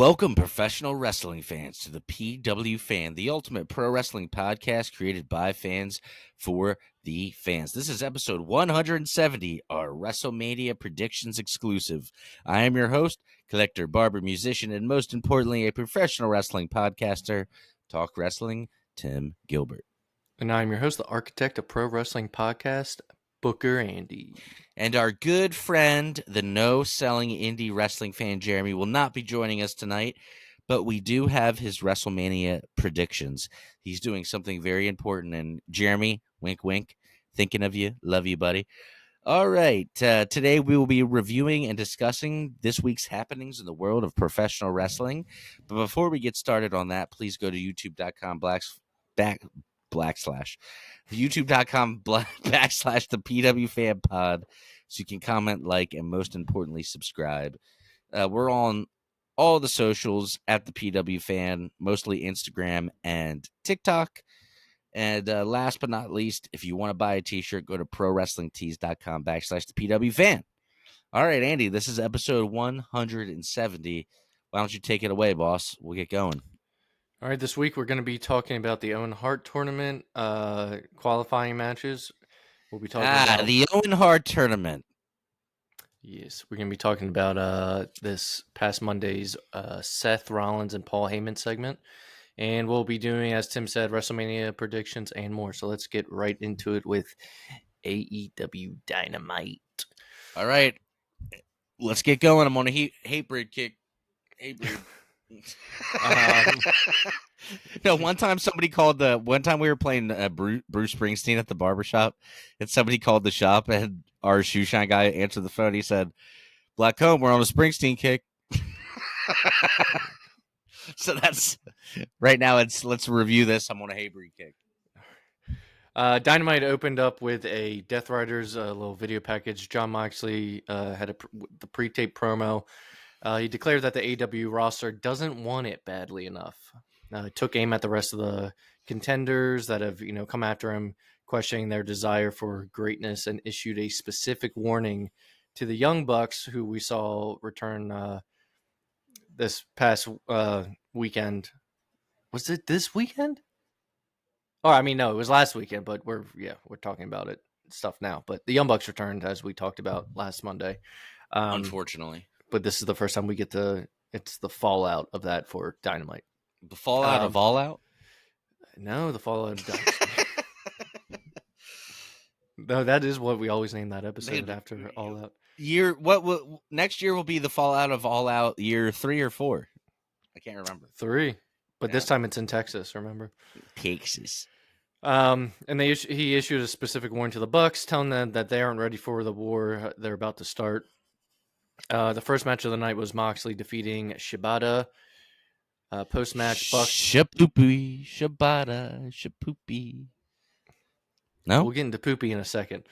Welcome, professional wrestling fans, to the PW Fan, the ultimate pro wrestling podcast created by fans for the fans. This is episode 170, our WrestleMania predictions exclusive. I am your host, collector, barber, musician, and most importantly, a professional wrestling podcaster, Talk Wrestling, Tim Gilbert. And I'm your host, the architect of pro wrestling podcast, Booker Andy. And our good friend, the no-selling indie wrestling fan, Jeremy, will not be joining us tonight, but we do have his WrestleMania predictions. He's doing something very important, and Jeremy, wink, wink, thinking of you. Love you, buddy. All right, today we will be reviewing and discussing this week's happenings in the world of professional wrestling. But before we get started on that, please go to youtube.com/backslash the PW Fan Pod, so you can comment, like, and most importantly, subscribe. We're on all the socials at the PW Fan, mostly Instagram and TikTok. And last but not least, if you want to buy a t-shirt, go to prowrestlingtees.com/the PW Fan. All right, Andy, this is episode 170. Why don't you take it away, boss? We'll get going. All right, this week we're going to be talking about the Owen Hart tournament qualifying matches. We'll be talking about the Owen Hart tournament. Yes, we're going to be talking about this past Monday's Seth Rollins and Paul Heyman segment. And we'll be doing, as Tim said, WrestleMania predictions and more. So let's get right into it with AEW Dynamite. All right, let's get going. I'm on a hate breed kick. Hate breed. No, one time we were playing Bruce Springsteen at the barbershop, and somebody called the shop, and our shoe shine guy answered the phone. He said, "Black Comb, we're on a Springsteen kick." So that's right now. Let's review this. I'm on a Haybury kick. Dynamite opened up with a Death Riders little video package. Jon Moxley had the pre-tape promo. He declared that the AEW roster doesn't want it badly enough. Took aim at the rest of the contenders that have come after him, questioning their desire for greatness, and issued a specific warning to the Young Bucks, who we saw return this past weekend. Was it this weekend? Oh, I mean, no, it was last weekend, but we're talking about it stuff now. But the Young Bucks returned, as we talked about last Monday. Unfortunately. But this is the first time we get it's the fallout of that for Dynamite. The fallout of All Out? No, the fallout of Dynamite. No, that is what we always name that episode after All Out. Next year will be the fallout of All Out year 3 or 4. I can't remember. 3, but this time it's in Texas. Remember, Texas. And he issued a specific warning to the Bucks, telling them that they aren't ready for the war they're about to start. The first match of the night was Moxley defeating Shibata. Post-match, Bucks. Shibata. No, we'll get into poopy in a second.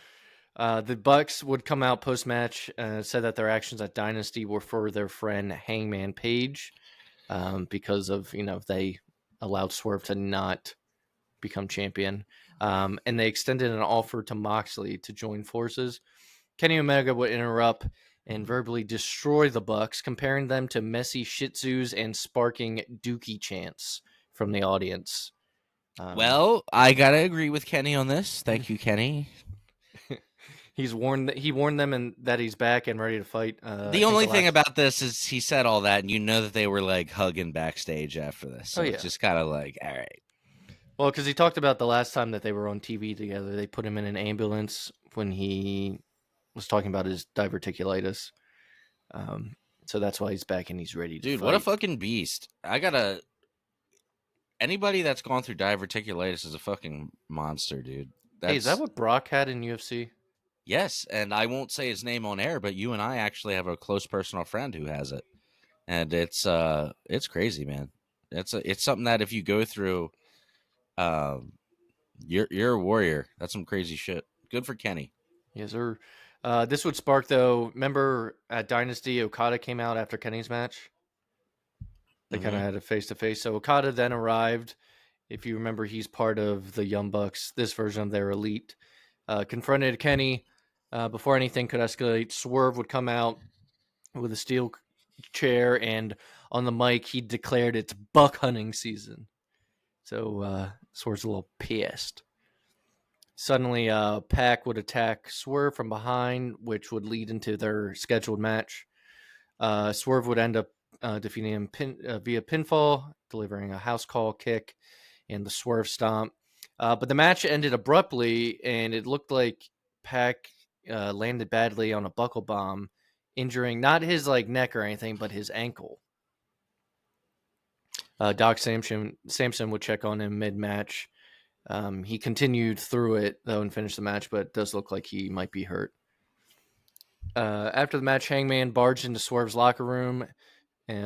The Bucks would come out post-match and said that their actions at Dynasty were for their friend Hangman Page, because of they allowed Swerve to not become champion, and they extended an offer to Moxley to join forces. Kenny Omega would interrupt and verbally destroy the Bucks, comparing them to messy Shih Tzus and sparking Dookie chants from the audience. Well, I gotta agree with Kenny on this. Thank you, Kenny. He warned them and that he's back and ready to fight. The only thing about this is he said all that, and you know that they were like hugging backstage after this. So it's just kind of like, all right. Well, because he talked about the last time that they were on TV together, they put him in an ambulance when he was talking about his diverticulitis. So that's why he's back and he's ready to fight. What a fucking beast. Anybody that's gone through diverticulitis is a fucking monster, dude. Hey, is that what Brock had in UFC? Yes, and I won't say his name on air, but you and I actually have a close personal friend who has it. And it's crazy, man. It's something that if you go through, you're a warrior. That's some crazy shit. Good for Kenny. Yes, sir. This would spark, though. Remember at Dynasty, Okada came out after Kenny's match. They kind of had a face-to-face. So Okada then arrived. If you remember, he's part of the Young Bucks, this version of their elite. Confronted Kenny. Before anything could escalate, Swerve would come out with a steel chair and on the mic, he declared it's buck hunting season. So Swerve's a little pissed. Suddenly, Pac would attack Swerve from behind, which would lead into their scheduled match. Swerve would end up defeating him via pinfall, delivering a house call kick and the Swerve stomp. But the match ended abruptly, and it looked like Pac landed badly on a buckle bomb, injuring not his neck or anything, but his ankle. Doc Samson would check on him mid-match. He continued through it, though, and finished the match, but it does look like he might be hurt. After the match, Hangman barged into Swerve's locker room.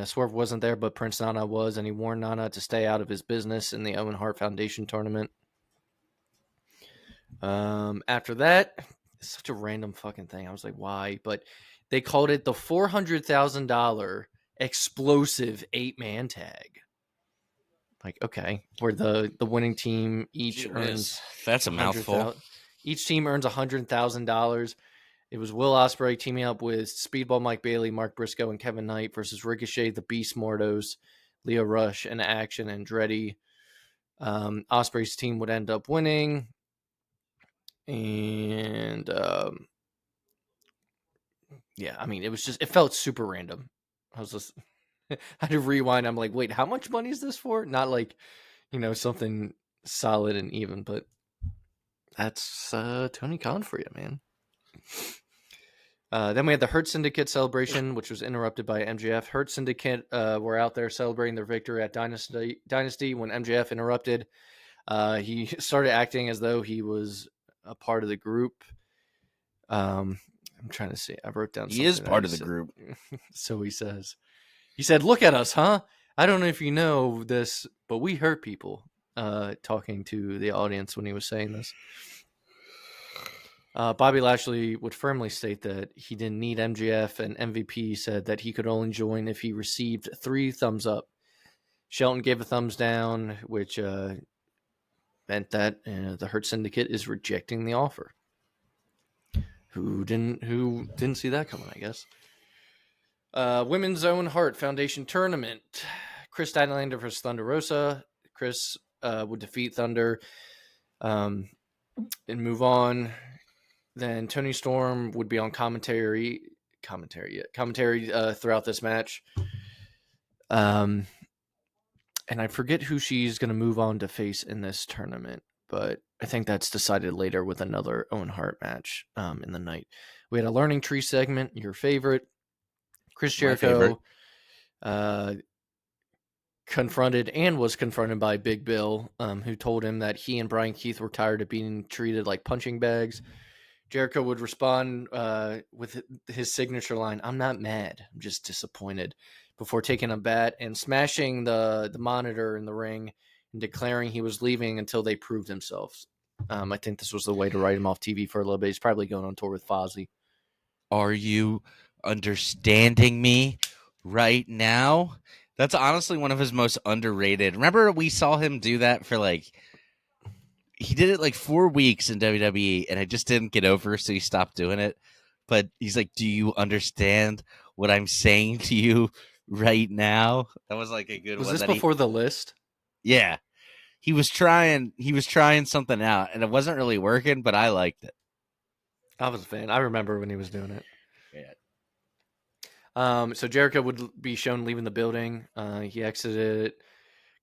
Swerve wasn't there, but Prince Nana was, and he warned Nana to stay out of his business in the Owen Hart Foundation tournament. After that, it's such a random fucking thing. I was like, why? But they called it the $400,000 explosive 8-man tag. Like, okay, where the winning team each earns that's a mouthful. Each team earns $100,000. It was Will Ospreay teaming up with Speedball Mike Bailey, Mark Briscoe, and Kevin Knight versus Ricochet, the Beast Mordos, Leo Rush, and Action Andretti. Ospreay's team would end up winning. And yeah, I mean, it felt super random. I was just, I had to rewind. I'm like, wait, how much money is this for? Not like, something solid and even, but that's Tony Khan for you, man. Then we had the Hurt Syndicate celebration, which was interrupted by MJF. Hurt Syndicate were out there celebrating their victory at Dynasty when MJF interrupted. He started acting as though he was a part of the group. I'm trying to see. I wrote down. He is part of the group. So he says. He said, "Look at us, huh? I don't know if you know this, but we hurt people." Talking to the audience when he was saying this. Bobby Lashley would firmly state that he didn't need MJF, and MVP said that he could only join if he received 3 thumbs up. Shelton gave a thumbs down, which meant that the Hurt Syndicate is rejecting the offer. Who didn't see that coming, I guess. Women's Owen Hart Foundation Tournament. Chris Statlander versus Thunder Rosa. Chris would defeat Thunder and move on. Then Tony Storm would be on commentary throughout this match. And I forget who she's going to move on to face in this tournament, but I think that's decided later with another Owen Hart match in the night. We had a learning tree segment, your favorite. Chris Jericho was confronted by Big Bill, who told him that he and Brian Keith were tired of being treated like punching bags. Jericho would respond with his signature line, "I'm not mad, I'm just disappointed," before taking a bat and smashing the monitor in the ring and declaring he was leaving until they proved themselves. I think this was the way to write him off TV for a little bit. He's probably going on tour with Fozzy. Are you understanding me right now? That's honestly one of his most underrated. Remember we saw him do that for he did it 4 weeks in WWE, and I just didn't get over, so he stopped doing it. But he's like, "Do you understand what I'm saying to you right now?" That was a good one. Was this before the list? Yeah. He was trying something out, and it wasn't really working, but I liked it. I was a fan. I remember when he was doing it. Yeah. So Jericho would be shown leaving the building. He exited it,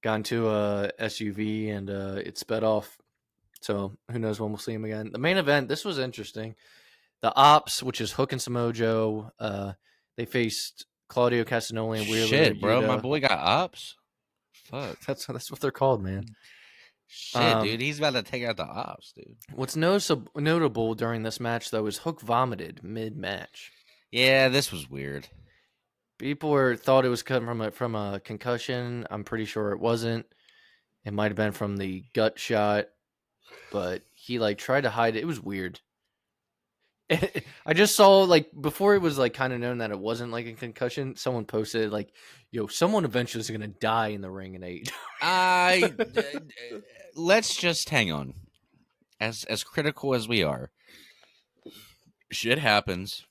got into a SUV, and it sped off. So who knows when we'll see him again. The main event, this was interesting. The Ops, which is Hook and Samojo, they faced Claudio Castagnoli and Wheeler. Shit, bro, Yuta. my boy got Ops. Fuck. That's what they're called, man. Shit, dude, he's about to take out the Ops, dude. What's notable during this match, though, is Hook vomited mid-match. Yeah, this was weird. People thought it was coming from a concussion. I'm pretty sure it wasn't. It might have been from the gut shot, but he tried to hide it. It was weird. I just saw before it was kind of known that it wasn't a concussion. Someone posted someone eventually is gonna die in the ring in AEW. Let's just hang on. As critical as we are, shit happens.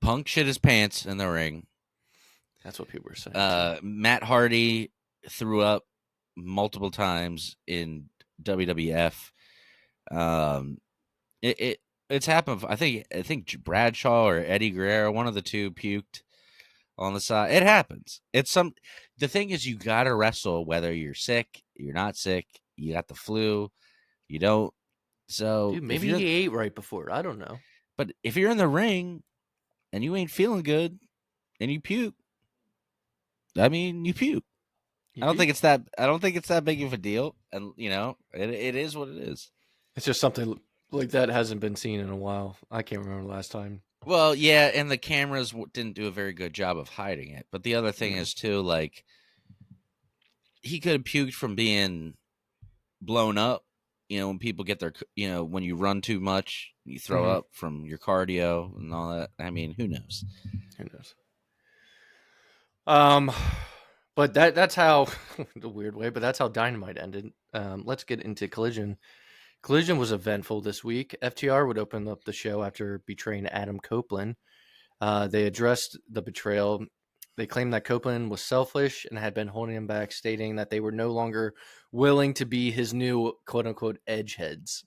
Punk shit his pants in the ring. That's what people were saying. Too. Matt Hardy threw up multiple times in WWF. It's happened. I think Bradshaw or Eddie Guerrero, one of the two, puked on the side. It happens. The thing is, you gotta wrestle whether you're sick, you're not sick, you got the flu, you don't. So Dude, maybe he ate right before. I don't know. but if you're in the ring and you ain't feeling good and you puke, I mean, you puke. I don't think it's that big of a deal, and it is what it is. It's just something like that hasn't been seen in a while. I can't remember the last time. Well, yeah, and the cameras didn't do a very good job of hiding it. But the other thing is too, like, he could have puked from being blown up. When people get their, when you run too much, you throw up from your cardio and all that. I mean, who knows? Who knows? But that's how the weird way. But that's how Dynamite ended. Let's get into Collision. Collision was eventful this week. FTR would open up the show after betraying Adam Copeland. They addressed the betrayal. They claimed that Copeland was selfish and had been holding him back, stating that they were no longer willing to be his new quote-unquote edgeheads.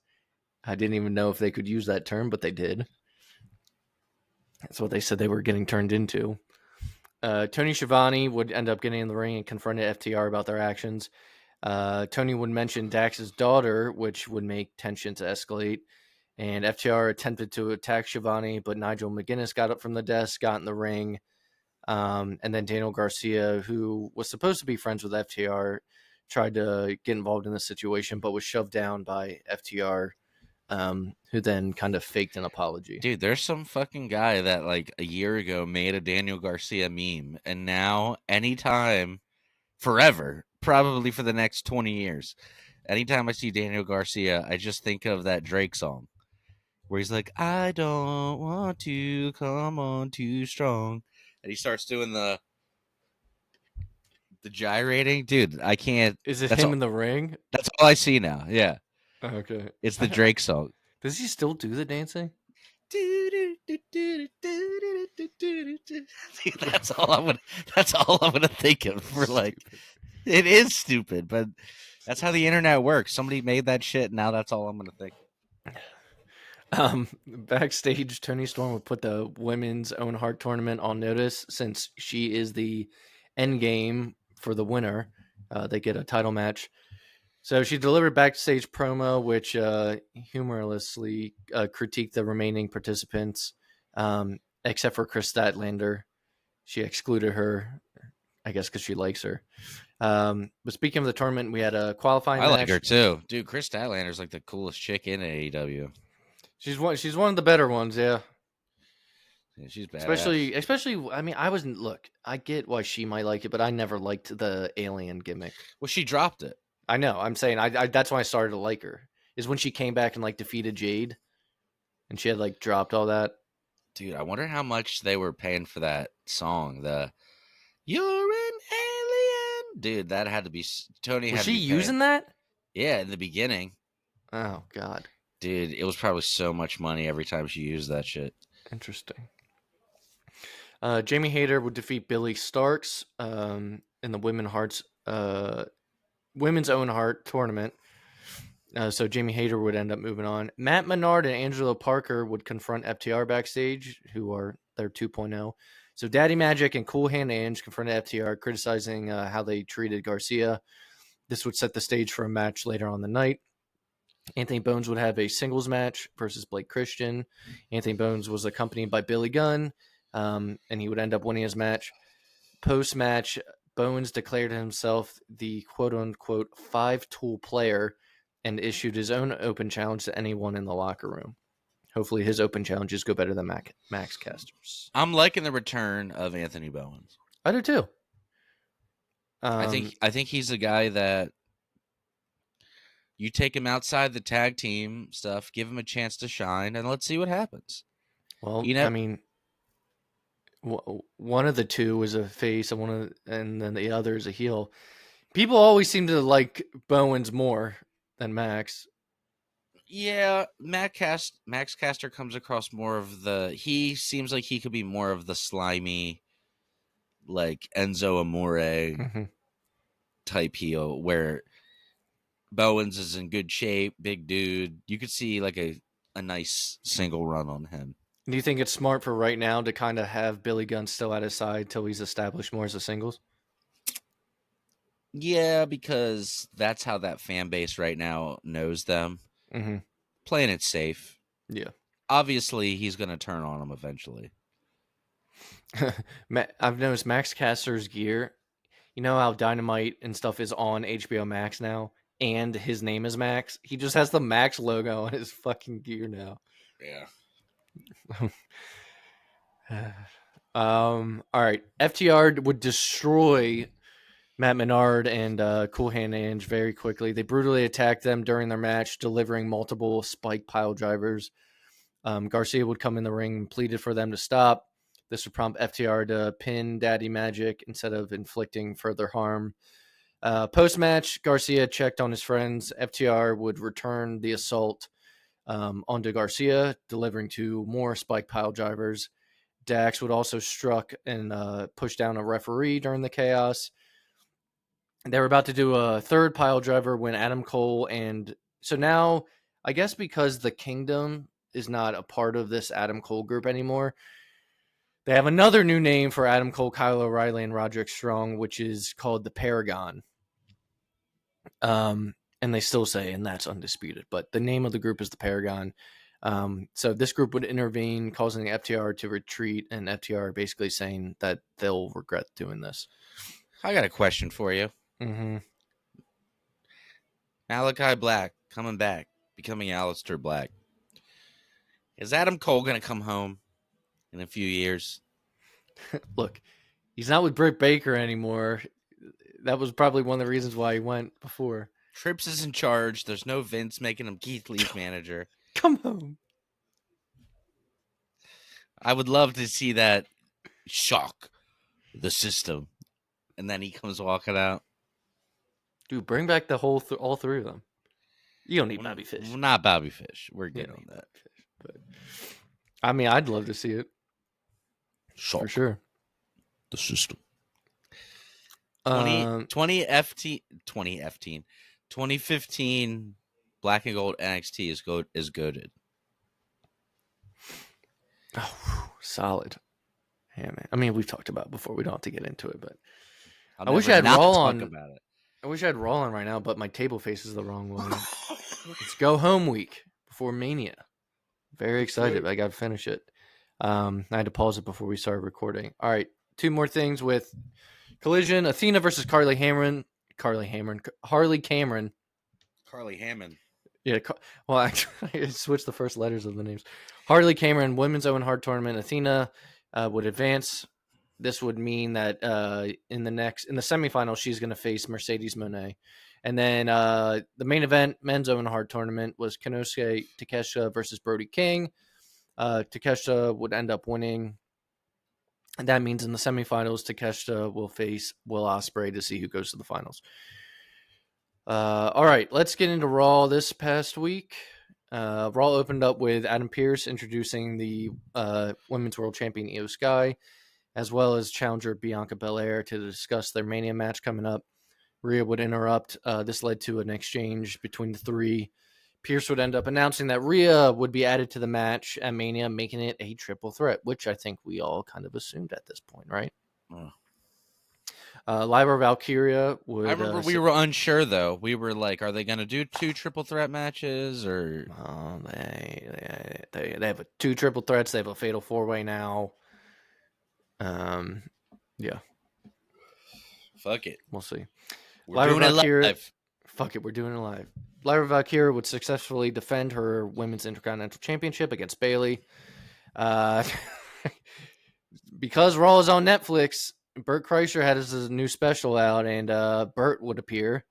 I didn't even know if they could use that term, but they did. That's what they said they were getting turned into. Tony Schiavone would end up getting in the ring and confronted FTR about their actions. Tony would mention Dax's daughter, which would make tensions escalate. And FTR attempted to attack Schiavone, but Nigel McGuinness got up from the desk, got in the ring. And then Daniel Garcia, who was supposed to be friends with FTR, tried to get involved in the situation, but was shoved down by FTR, who then kind of faked an apology. Dude, there's some fucking guy that like a year ago made a Daniel Garcia meme, and now anytime, forever, probably for the next 20 years, anytime I see Daniel Garcia, I just think of that Drake song where he's like, I don't want to come on too strong. And he starts doing the gyrating. Dude, I can't. Is it him in the ring? That's all I see now. Yeah. Okay. It's the Drake song. Does he still do the dancing? Dude, that's all I'm gonna think of for like. It is stupid, but that's how the internet works. Somebody made that shit. Now that's all I'm gonna think. Backstage, Tony Storm would put the Women's Own Heart tournament on notice since she is the end game for the winner. They get a title match. So she delivered backstage promo, which humorously critiqued the remaining participants, except for Chris Statlander. She excluded her, I guess, because she likes her. But speaking of the tournament, we had a qualifying match. I like her too, dude. Chris Statlander's like the coolest chick in AEW. She's one of the better ones, yeah. Yeah, she's badass. Especially. I mean, I get why she might like it, but I never liked the alien gimmick. Well, she dropped it. I know. I'm saying I that's why I started to like her. Is when she came back and like defeated Jade, and she had like dropped all that. Dude, I wonder how much they were paying for that song. The "You're an Alien," dude. That had to be Tony. Was she using that? Yeah, in the beginning. Oh God, dude, it was probably so much money every time she used that shit. Interesting. Jamie Hayter would defeat Billy Starks in the Women's Own Heart tournament. So Jamie Hayter would end up moving on. Matt Menard and Angelo Parker would confront FTR backstage, who are their 2.0. So Daddy Magic and Cool Hand Ange confronted FTR, criticizing how they treated Garcia. This would set the stage for a match later on the night. Anthony Bones would have a singles match versus Blake Christian. Anthony Bones was accompanied by Billy Gunn, and he would end up winning his match. Post-match, Bones declared himself the quote-unquote five-tool player and issued his own open challenge to anyone in the locker room. Hopefully his open challenges go better than Max Caster's. I'm liking the return of Anthony Bowens. I do too. I think he's a guy that you take him outside the tag team stuff, give him a chance to shine, and let's see what happens. Well, I mean, one of the two is a face, and then the other is a heel. People always seem to like Bowens more than Max. Yeah, Max Caster comes across more of he seems like he could be more of the slimy, like Enzo Amore Mm-hmm. type heel, where Bowens is in good shape, big dude. You could see like a nice single run on him. Do you think it's smart for right now to kind of have Billy Gunn still at his side till he's established more as a singles? Yeah, because that's how that fan base right now knows them. Mm-hmm. Playing it safe. Yeah. Obviously, he's going to turn on him eventually. I've noticed Max Caster's gear. You know how Dynamite and stuff is on HBO Max now, and his name is Max. He just has the Max logo on his fucking gear now. Yeah. All right. FTR would destroy Matt Menard and Cool Hand Ange very quickly. They brutally attacked them during their match, delivering multiple spike pile drivers. Garcia would come in the ring and pleaded for them to stop. This would prompt FTR to pin Daddy Magic instead of inflicting further harm. Post-match, Garcia checked on his friends. FTR would return the assault onto Garcia, delivering two more spike pile drivers. Dax would also struck and push down a referee during the chaos. They were about to do a third pile driver when Adam Cole and so now I guess because the Kingdom is not a part of this Adam Cole group anymore, they have another new name for Adam Cole, Kyle O'Reilly, and Roderick Strong, which is called the Paragon. And they still say, and that's undisputed, but the name of the group is the Paragon. So this group would intervene, causing the FTR to retreat, and FTR basically saying that they'll regret doing this. I got a question for you. Mm-hmm. Malachi Black coming back, becoming Aleister Black. Is Adam Cole going to come home in a few years? Look, he's not with Britt Baker anymore. That was probably one of the reasons why he went before. Trips is in charge. There's no Vince making him Keith Lee's manager. Come home. I would love to see that shock the system. And then he comes walking out. Dude, bring back the whole all three of them. You don't need Bobby Fish. We're not Bobby Fish. We're good on that. Fish, but I mean, I'd love to see it. Shock For sure. the system. 2015 Black and Gold NXT is goated. Oh, solid. Yeah, man. I mean, we've talked about it before. We don't have to get into it, but I wish I had Raw on. About it. I wish I had Raw on right now, but my table faces the wrong one. It's go home week before Mania. Very excited. I got to finish it. I had to pause it before we started recording. All right, two more things with Collision: Athena versus Harley Cameron. Yeah, well, actually, I switched the first letters of the names. Harley Cameron, Women's Owen Hart Tournament. Athena would advance. This would mean that in the semifinal, she's going to face Mercedes Moné. And then the main event, Men's Owen Hart Tournament, was Konosuke Takeshita versus Brody King. Takeshita would end up winning. And that means in the semifinals, Takeshita will face Will Ospreay to see who goes to the finals. All right, let's get into Raw this past week. Raw opened up with Adam Pearce introducing the Women's World Champion Io Sky, as well as challenger Bianca Belair to discuss their Mania match coming up. Rhea would interrupt. This led to an exchange between the three. Pearce would end up announcing that Rhea would be added to the match at Mania, making it a triple threat, which I think we all kind of assumed at this point, right? Lyra Valkyria would... I remember we were unsure, though. We were like, are they going to do 2 triple threat matches? Or they have 2 triple threats. They have a fatal 4-way now. Yeah. Fuck it. We'll see. We're doing it live. Fuck it, we're doing it live. Lyra Valkyria would successfully defend her Women's Intercontinental Championship against Bayley. Because Raw is on Netflix, Bert Kreischer had his new special out, and Bert would appear.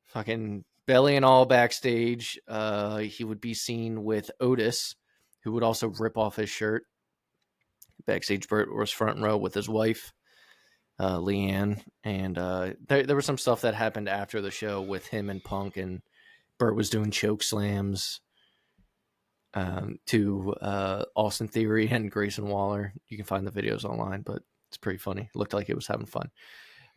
Fucking belly and all backstage. He would be seen with Otis, who would also rip off his shirt. Backstage, Bert was front row with his wife, Leanne. And there was some stuff that happened after the show with him and Punk, and Bert was doing choke slams to Austin Theory and Grayson Waller. You can find the videos online, but It's pretty funny. Looked like it was having fun.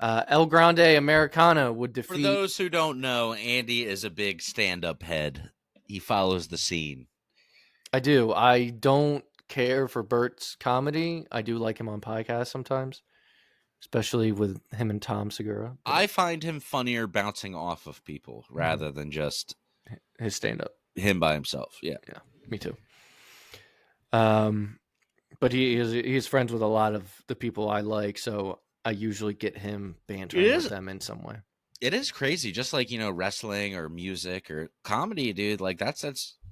El Grande Americano would For defeat. those who don't know, Andy is a big stand-up head. He follows the scene. I do. I don't care for Bert's comedy. I do like him on podcasts sometimes, especially with him and Tom Segura. I find him funnier bouncing off of people rather than just His stand up. him by himself. Yeah. Yeah, me too. But he's friends with a lot of the people I like, so I usually get him bantering with them in some way. It is crazy, just like, wrestling or music or comedy, dude. Like that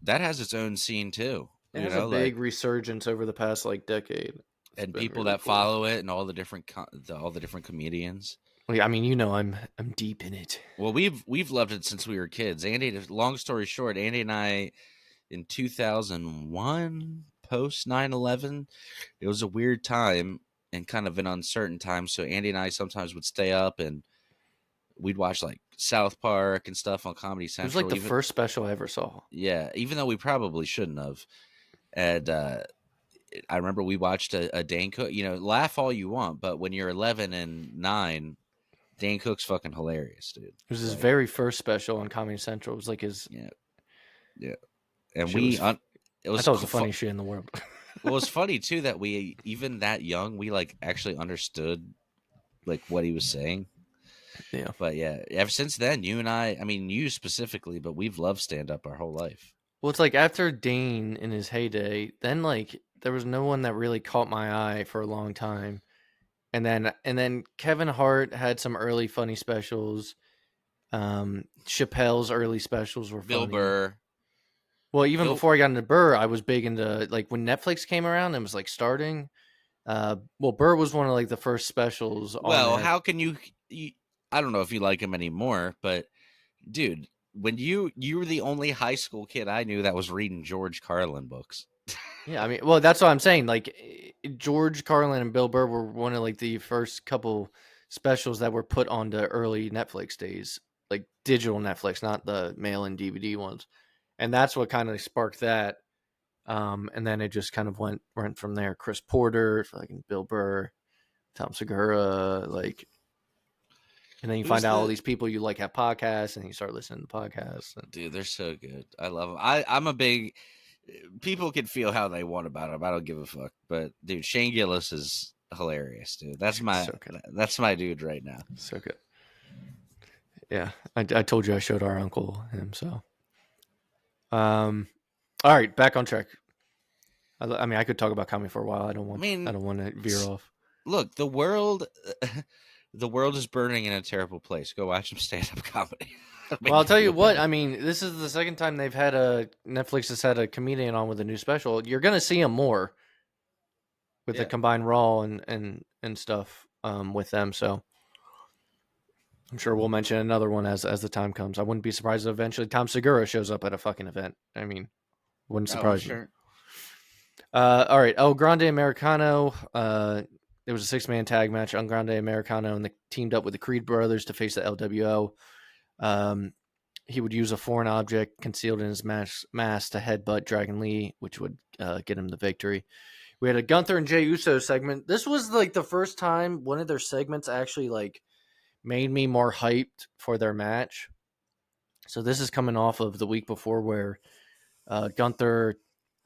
has its own scene too. It has a big resurgence over the past decade, and people really that cool. Follow it, and all the different comedians. Well, I mean, I'm deep in it. Well, we've loved it since we were kids. Andy, long story short, Andy and I, in 2001, post 9/11, it was a weird time and kind of an uncertain time. So Andy and I sometimes would stay up and we'd watch like South Park and stuff on Comedy Central. It was like the first special I ever saw. Yeah, even though we probably shouldn't have. And I remember we watched a Dane Cook. Laugh all you want, but when you're 11 and 9, Dane Cook's fucking hilarious, dude. It was his very first special on Comedy Central. It was like his yeah. And I thought it was the funniest shit in the world. Well, it's funny too that we, even that young, we like actually understood like what he was saying. Yeah. But yeah, ever since then, you and I mean, you specifically, but we've loved stand-up our whole life. Well, it's like after Dane in his heyday, then like there was no one that really caught my eye for a long time. And then Kevin Hart had some early funny specials. Chappelle's early specials were funny. Bill Burr. Well, even before I got into Burr, I was big into like when Netflix came around and was like starting. Well, Burr was one of like the first specials. Well, how can you I don't know if you like him anymore, but dude, when you were the only high school kid I knew that was reading George Carlin books. Yeah, I mean, well, that's what I'm saying. Like George Carlin and Bill Burr were one of like the first couple specials that were put onto early Netflix days, like digital Netflix, not the mail-in DVD ones. And that's what kind of sparked that. And then it just kind of went from there. Chris Porter, fucking Bill Burr, Tom Segura, like. And then you find out all these people you like have podcasts, and you start listening to podcasts. Dude, they're so good. I love them. I'm a big. People can feel how they want about him. I don't give a fuck. But dude, Shane Gillis is hilarious, dude. That's my dude right now. So good. Yeah, I told you I showed our uncle him. So, all right, back on track. I mean, I could talk about comedy for a while. I don't want to veer off. Look, the world is burning in a terrible place. Go watch some stand-up comedy. Well, I'll tell you what. I mean, this is the second time Netflix has had a comedian on with a new special. You're gonna see him more with the combined Raw and stuff with them. So I'm sure we'll mention another one as the time comes. I wouldn't be surprised if eventually Tom Segura shows up at a fucking event. I mean, wouldn't surprise you. All right, El Grande Americano. It was a 6-man tag match. El Grande Americano and they teamed up with the Creed brothers to face the LWO. He would use a foreign object concealed in his mask to headbutt Dragon Lee, which would get him the victory. We had a Gunther and Jey Uso segment. This was like the first time one of their segments actually like made me more hyped for their match. So this is coming off of the week before where Gunther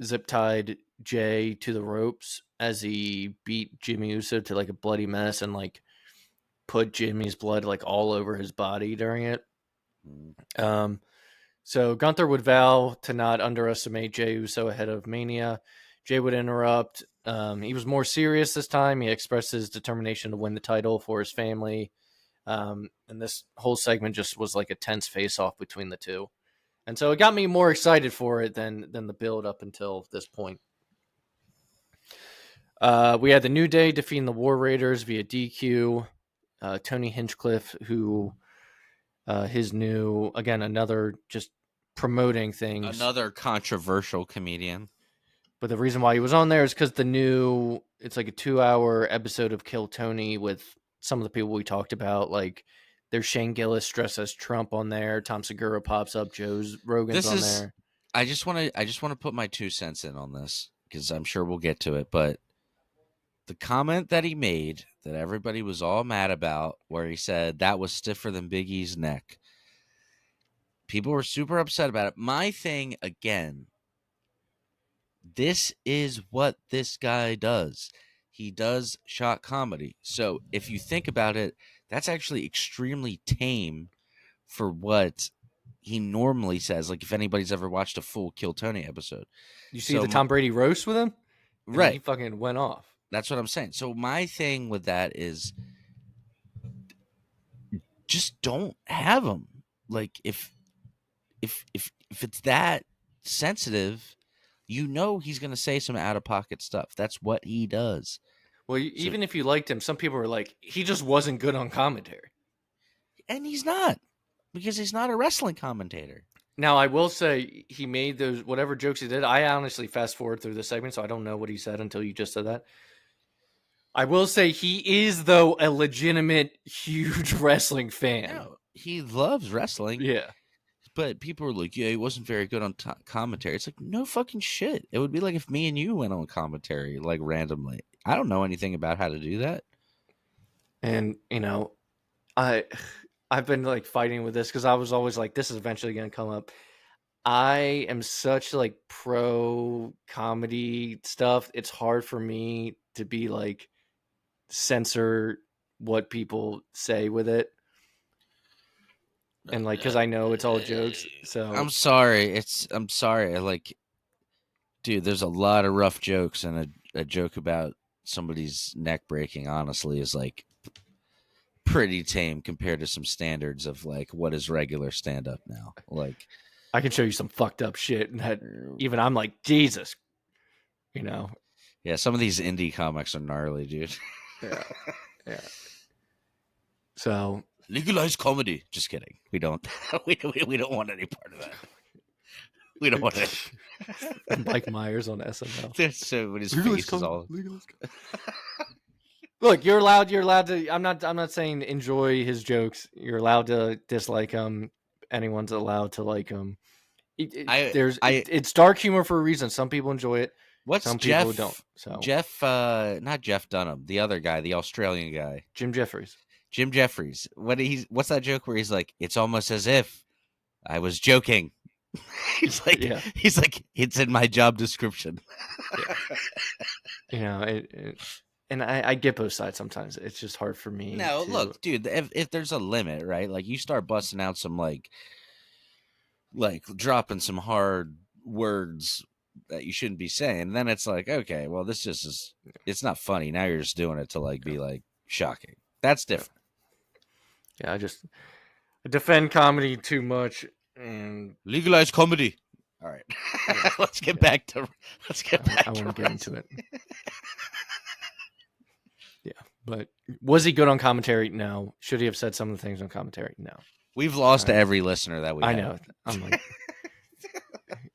zip-tied Jey to the ropes as he beat Jimmy Uso to like a bloody mess and like put Jimmy's blood like all over his body during it. So Gunther would vow to not underestimate Jey Uso ahead of Mania. Jey would interrupt. He was more serious this time. He expressed his determination to win the title for his family. And this whole segment just was like a tense face-off between the two. And so it got me more excited for it than the build up until this point. We had the New Day defeating the War Raiders via DQ. Tony Hinchcliffe, who his new, again, another just promoting things. Another controversial comedian. But the reason why he was on there is because it's like a 2-hour episode of Kill Tony with some of the people we talked about. Like there's Shane Gillis dressed as Trump on there. Tom Segura pops up. Rogan's on there. I just want to put my 2 cents in on this because I'm sure we'll get to it. But The comment that he made that everybody was all mad about, where he said that was stiffer than Big E's neck. People were super upset about it. My thing, again, this is what this guy does. He does shock comedy. So if you think about it, that's actually extremely tame for what he normally says. Like if anybody's ever watched a full Kill Tony episode. You see So the Tom Brady roast with him? And he right. fucking went off. That's what I'm saying. So my thing with that is just don't have him. Like if it's that sensitive, you know he's going to say some out of pocket stuff. That's what he does. Well, even if you liked him, some people were like, he just wasn't good on commentary. And he's not, because he's not a wrestling commentator. Now, I will say he made those, whatever jokes he did. I honestly fast forward through the segment, so I don't know what he said until you just said that. I will say he is, though, a legitimate huge wrestling fan. No, he loves wrestling. Yeah. But people were like, yeah, he wasn't very good on commentary. It's like, no fucking shit. It would be like if me and you went on commentary, like randomly. I don't know anything about how to do that. And, you know, I've been like fighting with this because I was always like, this is eventually going to come up. I am such like pro comedy stuff. It's hard for me to be like censor what people say with it. And like, cause I know it's all jokes. So I'm sorry. I'm sorry. Like, dude, there's a lot of rough jokes, and a joke about somebody's neck breaking, honestly, is like pretty tame compared to some standards of like what is regular stand up now. Like, I can show you some fucked up shit, and that even I'm like, Jesus, you know. Yeah, some of these indie comics are gnarly, dude. Yeah. So legalize comedy. Just kidding. We don't. We don't want any part of that. We don't want it. Mike Myers on SNL. So when his face is all. Look, you're allowed to. I'm not saying enjoy his jokes. You're allowed to dislike him. Anyone's allowed to like him. It's dark humor for a reason. Some people enjoy it. Some people don't. So not Jeff Dunham, the other guy, the Australian guy, Jim Jeffries. What's that joke where he's like, it's almost as if I was joking. he's like, it's in my job description. You know, and I get both sides sometimes. It's just hard for me. No, look, dude, if there's a limit, right? Like you start busting out some like dropping some hard words that you shouldn't be saying, then it's like, okay, well, this just is, it's not funny. Now you're just doing it to like be like shocking. That's different. Yeah, I defend comedy too much and legalize comedy. All right, let's get back to. I want to get into it. Yeah, but was he good on commentary? No. Should he have said some of the things on commentary? No. We've lost every listener that we. I know. I'm like,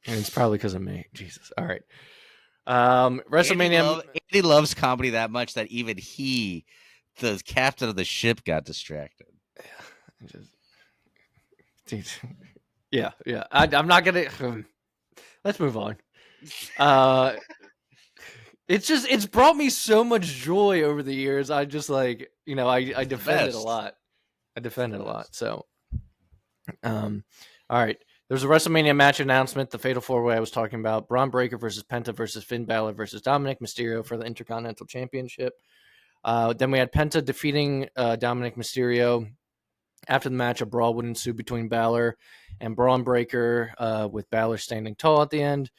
and it's probably because of me. Jesus. All right. WrestleMania. Andy loves comedy that much that even he, the captain of the ship, got distracted. Yeah. I'm not gonna. Let's move on. It's brought me so much joy over the years. I just like, you know, I defend it a lot. So, all right. There's a WrestleMania match announcement, the Fatal 4-Way I was talking about. Braun Breaker versus Penta versus Finn Balor versus Dominic Mysterio for the Intercontinental Championship. Then we had Penta defeating Dominic Mysterio. After the match, a brawl would ensue between Balor and Braun Breaker, with Balor standing tall at the end.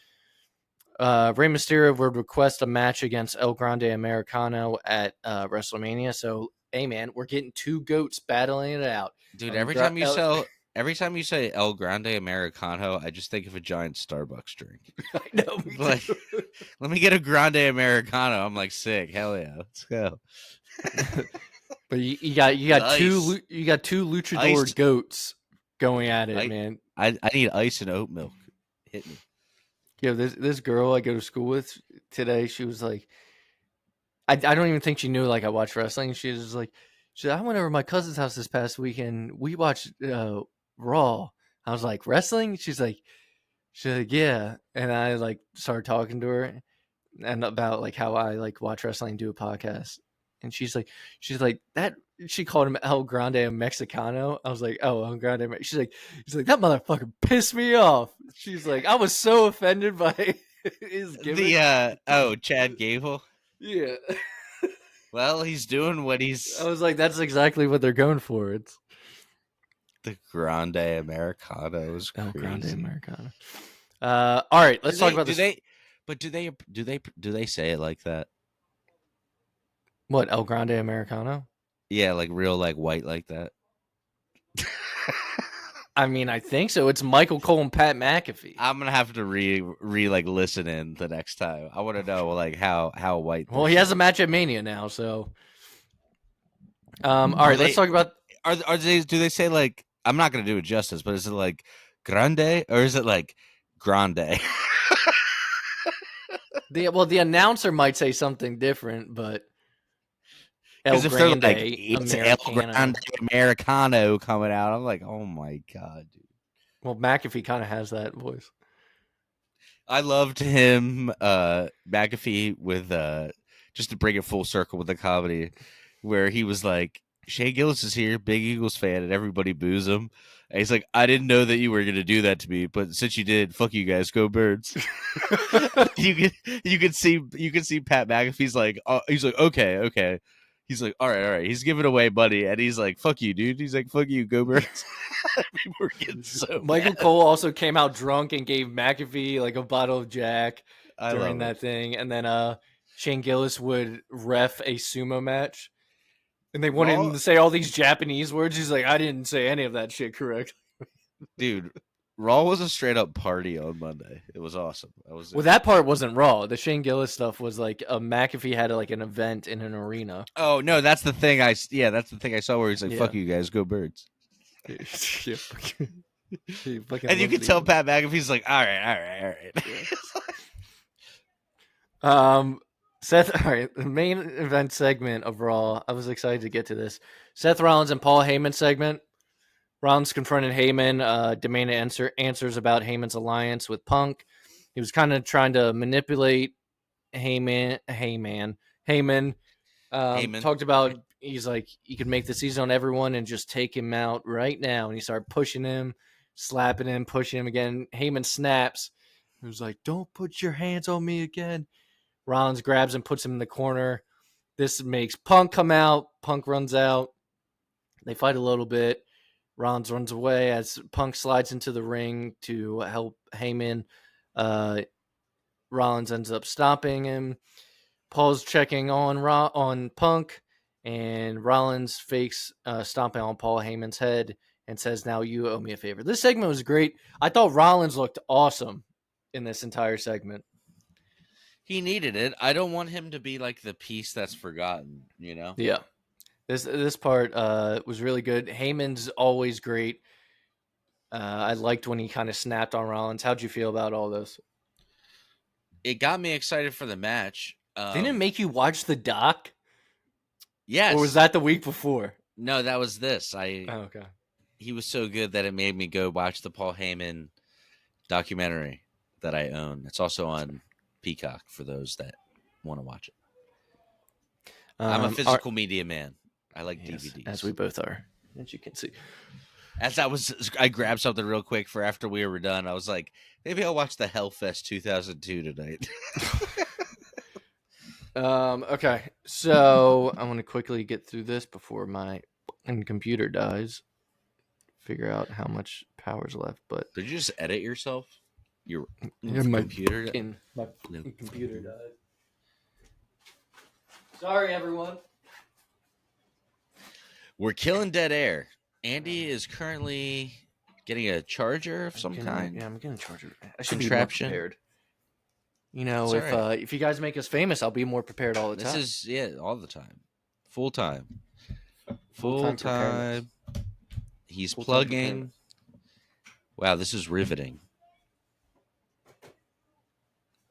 Rey Mysterio would request a match against El Grande Americano at WrestleMania. So, hey man, we're getting two goats battling it out. Dude, every time you say El Grande Americano, I just think of a giant Starbucks drink. I know. Like, let me get a Grande Americano. I'm like, sick. Hell yeah, let's go. But you got two luchador goats going at it, man. I need ice and oat milk. Hit me. Yeah, this girl I go to school with today, she was like, I don't even think she knew like I watched wrestling. She was like, I went over to my cousin's house this past weekend. We watched Raw. I was like, wrestling? She's like, yeah. And I like started talking to her. and about like how I like watch wrestling, do a podcast, and she's like that. She called him El Grande Mexicano. I was like, oh, El Grande. She's like that motherfucker pissed me off. She's like, I was so offended by his gimmick. Chad Gable. Yeah. Well, he's doing what I he's was like, that's exactly what they're going for. It's the Grande Americano is El Grande crazy. Americano. All right, let's talk about this. Do they say it like that? What, El Grande Americano? Yeah, like real like white like that. I mean, I think so. It's Michael Cole and Pat McAfee. I'm gonna have to like listen in the next time. I want to know like how white. Well, he has a match at Mania now, so. All right, let's talk about. Are they? Do they say like? I'm not gonna do it justice, but is it like grande or is it like grande? The announcer might say something different, but El If they're Grande like it's El Americano. Grande Americano coming out, I'm like, oh my god, dude. Well, McAfee kind of has that voice. I loved him, McAfee, with just to bring it full circle with the comedy, where he was like, Shea Gillis is here, big Eagles fan, and everybody boos him. And he's like, I didn't know that you were gonna do that to me, but since you did, fuck you guys, go Birds. you can see Pat McAfee's like, he's like, okay. He's like, all right. He's giving away money, and he's like, fuck you, dude. He's like, fuck you, go Birds. People were getting so Michael mad. Cole also came out drunk and gave McAfee like a bottle of Jack I during love that it. thing, and then Shane Gillis would ref a sumo match, and they wanted him to say all these Japanese words. He's like, I didn't say any of that shit correct. Dude, Raw was a straight up party on Monday. It was awesome. Well, that part wasn't Raw. The Shane Gillis stuff was like McAfee had like an event in an arena. Oh no, that's the thing. That's the thing I saw where he's like, Yeah. "Fuck you guys, go Birds." Yeah, And you can tell Pat McAfee's like, "All right." Seth, all right, the main event segment of Raw. I was excited to get to this. Seth Rollins and Paul Heyman segment. Rollins confronted Heyman, demanded answers about Heyman's alliance with Punk. He was kind of trying to manipulate Heyman. Talked about, he's like, you could make the season on everyone and just take him out right now. And he started pushing him, slapping him, pushing him again. Heyman snaps. He was like, don't put your hands on me again. Rollins grabs him, puts him in the corner. This makes Punk come out. Punk runs out. They fight a little bit. Rollins runs away as Punk slides into the ring to help Heyman. Rollins ends up stopping him. Paul's checking on Punk, and Rollins fakes stomping on Paul Heyman's head and says, now you owe me a favor. This segment was great. I thought Rollins looked awesome in this entire segment. He needed it. I don't want him to be like the piece that's forgotten, you know? Yeah. This part was really good. Heyman's always great. I liked when he kind of snapped on Rollins. How'd you feel about all this? It got me excited for the match. Didn't it make you watch the doc? Yes. Or was that the week before? No, that was this. Okay. He was so good that it made me go watch the Paul Heyman documentary that I own. It's also on Peacock for those that want to watch it. I'm a physical media man. I like DVDs. As we both are, as you can see. I grabbed something real quick for after we were done. I was like, maybe I'll watch the Hellfest 2002 tonight. Okay, so I want to quickly get through this before my computer dies. Figure out how much power's left. But did you just edit yourself? Your my computer? My computer died. Sorry, everyone. We're killing dead air. Andy is currently getting a charger of some kind. Yeah, I'm getting a charger. I should Contraption. be more prepared. You know, It's if you guys make us famous, I'll be more prepared all the time. This is all the time, full time. He's plugging. Wow, this is riveting.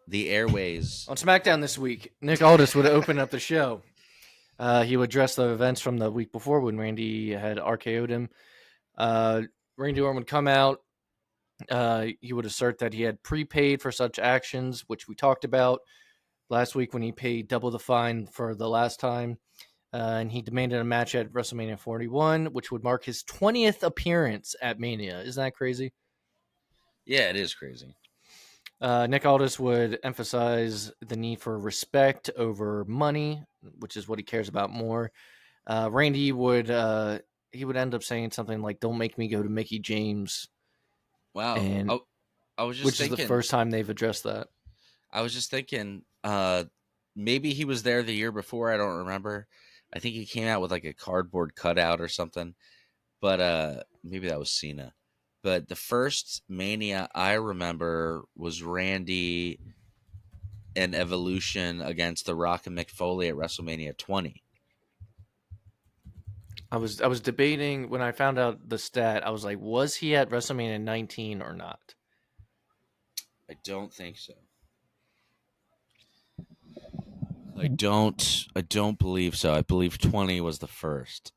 The airways. On SmackDown this week, Nick Aldis would open up the show. He would address the events from the week before when Randy had RKO'd him. Randy Orton would come out. He would assert that he had prepaid for such actions, which we talked about. last week when he paid double the fine for the last time. And he demanded a match at WrestleMania 41, which would mark his 20th appearance at Mania. Isn't that crazy? Yeah, it is crazy. Nick Aldis would emphasize the need for respect over money, which is what he cares about more. Randy would he would end up saying something like, "Don't make me go to Mickey James," Wow. and I was just which is thinking. the first time they've addressed that. I was just thinking. Maybe he was there the year before. I don't remember. I think he came out with like a cardboard cutout or something. But maybe that was Cena. But the first Mania I remember was Randy and Evolution against The Rock and Mick Foley at WrestleMania 20. I was debating when I found out the stat. I was like, was he at WrestleMania 19 or not? I don't think so. I don't believe so. I believe 20 was the first.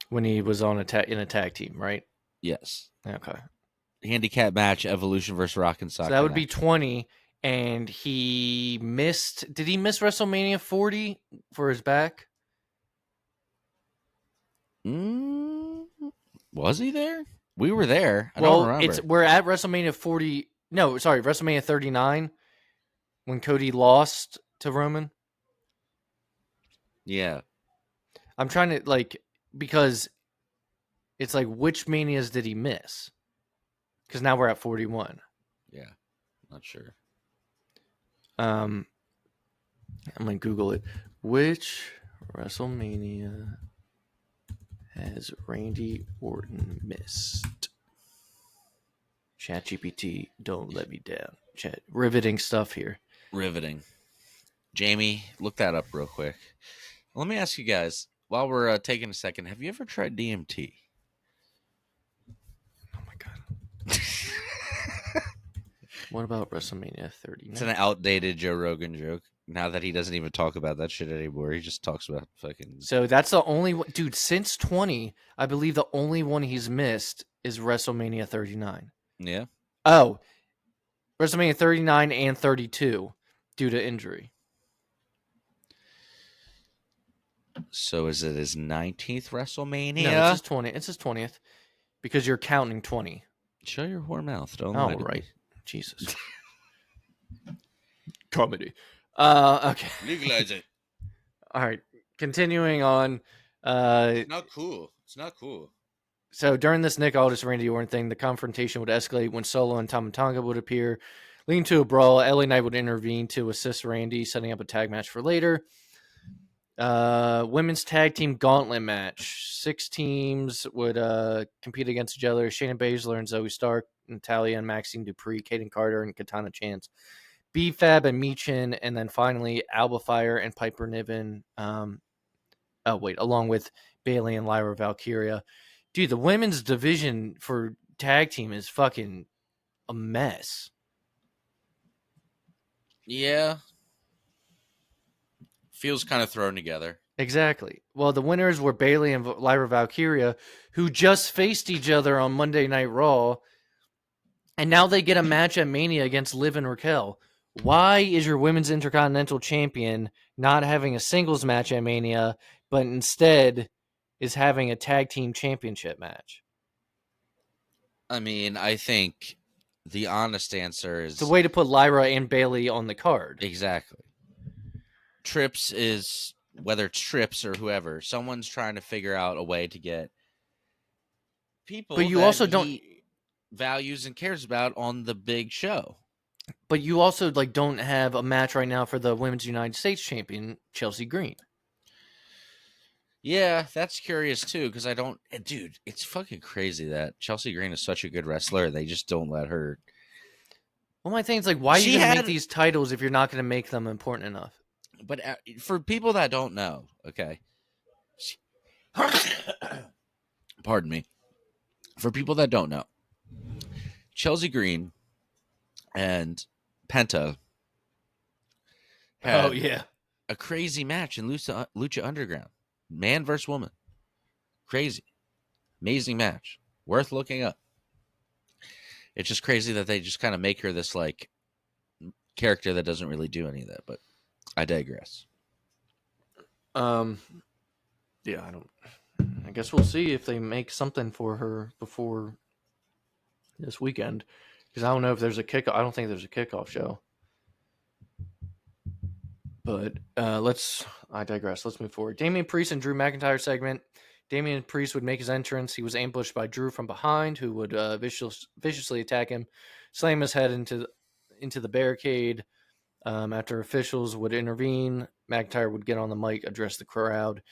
When he was on in a tag team, right? Yes. Okay. Handicap match, Evolution versus Rock and Sock. So that would be 20, and he missed. Did he miss WrestleMania 40 for his back? Was he there? We were there. I Well, don't remember. we're at WrestleMania 40. No, sorry, WrestleMania 39 when Cody lost to Roman. Yeah. I'm trying to because it's like which manias did he miss? Because now we're at 41. Yeah. Not sure. I'm gonna Google it. Which WrestleMania has Randy Orton missed? ChatGPT, don't let me down. Chat, riveting stuff here. Riveting. Jamie, look that up real quick. Let me ask you guys, while we're taking a second, have you ever tried DMT? Oh my god. What about WrestleMania 30? It's an outdated Joe Rogan joke. Now that he doesn't even talk about that shit anymore, he just talks about fucking. So that's the only one, dude. Since 20, I believe the only one he's missed is WrestleMania 39. Yeah. Oh, WrestleMania 39 and 32 due to injury. So is it his 19th WrestleMania? No, it's his 20. It's his 20th because you're counting 20. Show your whore mouth. Don't Oh, lie to right. me. Jesus. Comedy. Okay. Legalize it. All right. Continuing on. It's not cool. It's not cool. So during this Nick Aldis Randy Orton thing, the confrontation would escalate when Solo and Tama Tonga would appear, leading to a brawl. LA Knight would intervene to assist Randy, setting up a tag match for later. Women's tag team gauntlet match. 6 teams would compete against each other. Shayna Baszler and Zoe Stark, Natalia and Maxine Dupree, Kaden Carter and Katana Chance, B-Fab and Michin, and then finally Alba Fire and Piper Niven. Along with Bayley and Lyra Valkyria. Dude, the women's division for tag team is fucking a mess. Yeah. Feels kind of thrown together. Exactly. Well, the winners were Bayley and Lyra Valkyria, who just faced each other on Monday Night Raw, and now they get a match at Mania against Liv and Raquel. Why is your women's Intercontinental Champion not having a singles match at Mania, but instead is having a tag team championship match? I mean, I think the honest answer is... It's a way to put Lyra and Bayley on the card. Exactly. Trips is, whether it's Trips or whoever, someone's trying to figure out a way to get people but you that also don't he values and cares about on the big show. But you also don't have a match right now for the Women's United States Champion, Chelsea Green. Yeah, that's curious too, because dude, it's fucking crazy that Chelsea Green is such a good wrestler. They just don't let her. Well, my thing is why are you going to make these titles if you're not going to make them important enough? But for people that don't know, okay. Pardon me. For people that don't know, Chelsea Green and Penta had a crazy match in Lucha Underground. Man versus woman. Crazy. Amazing match. Worth looking up. It's just crazy that they just kind of make her this character that doesn't really do any of that. But I digress. Yeah, I guess we'll see if they make something for her before this weekend, because I don't know if there's a kickoff. I don't think there's a kickoff show. But I digress. Let's move forward. Damian Priest and Drew McIntyre segment. Damian Priest would make his entrance. He was ambushed by Drew from behind, who would viciously attack him, slam his head into the barricade. After officials would intervene, McIntyre would get on the mic, address the crowd,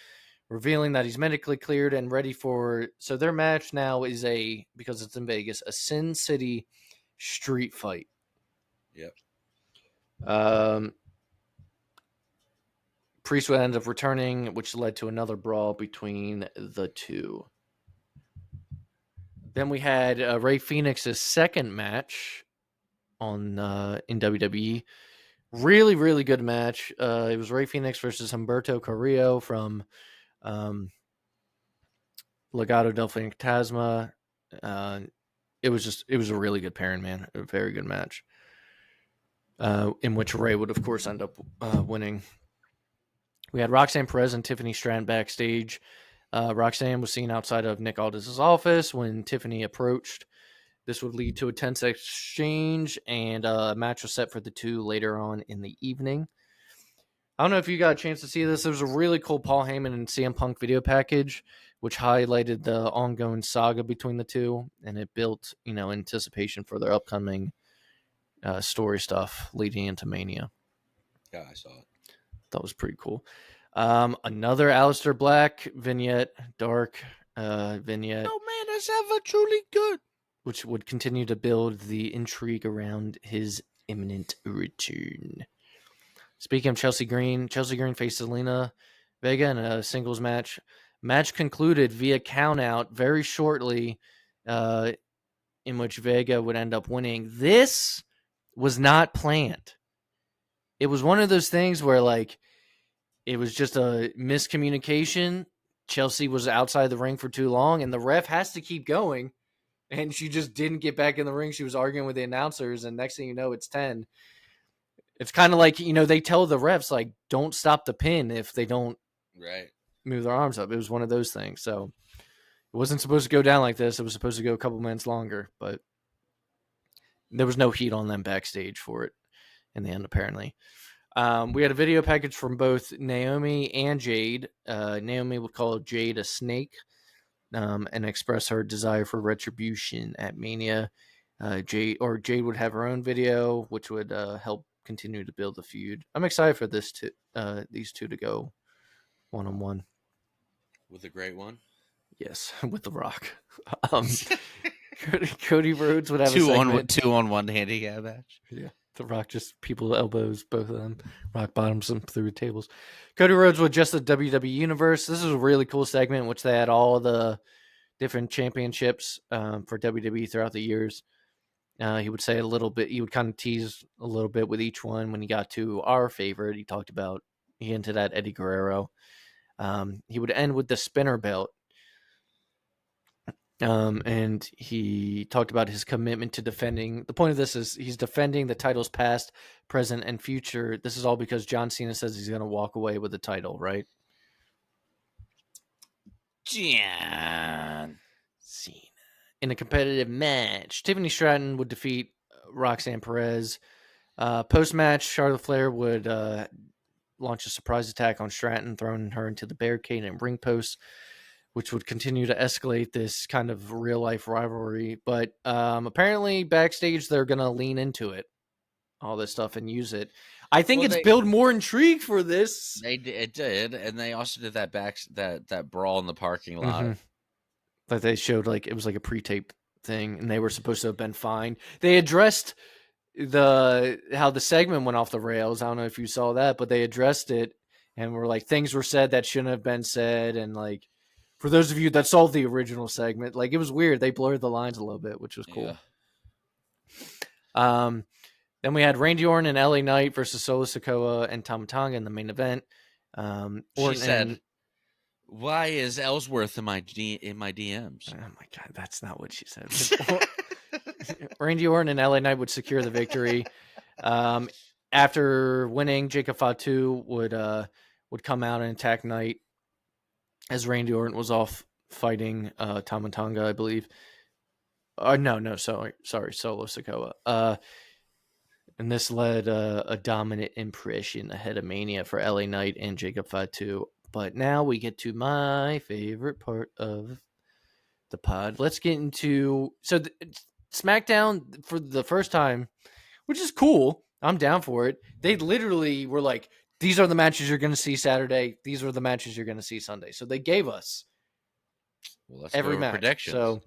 revealing that he's medically cleared and ready for. So their match now is because it's in Vegas, a Sin City street fight. Yep. Priest would end up returning, which led to another brawl between the two. Then we had Rey Fenix's second match in WWE. Really, really good match. It was Rey Fenix versus Humberto Carrillo from Legado del Fantasma. It was a really good pairing, man. A very good match. In which Rey would, of course, end up winning. We had Roxanne Perez and Tiffany Stratton backstage. Roxanne was seen outside of Nick Aldis's office when Tiffany approached. This would lead to a tense exchange, and a match was set for the two later on in the evening. I don't know if you got a chance to see this. There was a really cool Paul Heyman and CM Punk video package, which highlighted the ongoing saga between the two, and it built, anticipation for their upcoming story stuff leading into Mania. Yeah, I saw it. That was pretty cool. Another Aleister Black vignette, dark vignette. Oh man, that's ever truly good. Which would continue to build the intrigue around his imminent return. Speaking of Chelsea Green faced Zelina Vega in a singles match. Match concluded via countout very shortly, in which Vega would end up winning. This was not planned. It was one of those things where, it was just a miscommunication. Chelsea was outside the ring for too long, and the ref has to keep going. And she just didn't get back in the ring. She was arguing with the announcers, and next thing you know, it's 10. It's kind of like, they tell the refs, don't stop the pin if they don't move their arms up. It was one of those things. So it wasn't supposed to go down like this. It was supposed to go a couple minutes longer, but there was no heat on them backstage for it in the end, apparently. We had a video package from both Naomi and Jade. Naomi would call Jade a snake and express her desire for retribution at Mania. Jade would have her own video, which would help continue to build the feud. I'm excited for these two to go one-on-one. With a great one? Yes, with The Rock. Cody Rhodes would have a two on one handicap match. Yeah. The Rock just people elbows both of them. Rock bottoms them through the tables. Cody Rhodes with just the WWE Universe. This is a really cool segment in which they had all the different championships for WWE throughout the years. He would say a little bit. He would kind of tease a little bit with each one. When he got to our favorite, he hinted at Eddie Guerrero. He would end with the spinner belt. And he talked about his commitment to defending. The point of this is he's defending the titles past, present, and future. This is all because John Cena says he's going to walk away with the title, right? John Cena. In a competitive match, Tiffany Stratton would defeat Roxanne Perez. Post-match, Charlotte Flair would launch a surprise attack on Stratton, throwing her into the barricade and ring post, which would continue to escalate this kind of real-life rivalry. But apparently backstage, they're going to lean into it, all this stuff, and use it. I think build more intrigue for this. It did, and they also did that brawl in the parking lot. Mm-hmm. That they showed, it was like a pre-tape thing, and they were supposed to have been fine. They addressed how the segment went off the rails. I don't know if you saw that, but they addressed it, and were things were said that shouldn't have been said, and for those of you that saw the original segment, it was weird. They blurred the lines a little bit, which was cool. Yeah. Then we had Randy Orton and LA Knight versus Solo Sikoa and Tama Tonga in the main event. She said, "Why is Ellsworth in my DMs?" Oh my God, that's not what she said. Randy Orton and LA Knight would secure the victory. after winning, Jacob Fatu would come out and attack Knight as Randy Orton was off fighting Tama Tonga, I believe. Sorry, Solo Sikoa. And this led a dominant impression ahead of Mania for LA Knight and Jacob Fatu. But now we get to my favorite part of the pod. Let's get into SmackDown for the first time, which is cool. I'm down for it. They literally were like, these are the matches you're going to see Saturday. These are the matches you're going to see Sunday. So they gave us every match. Predictions. So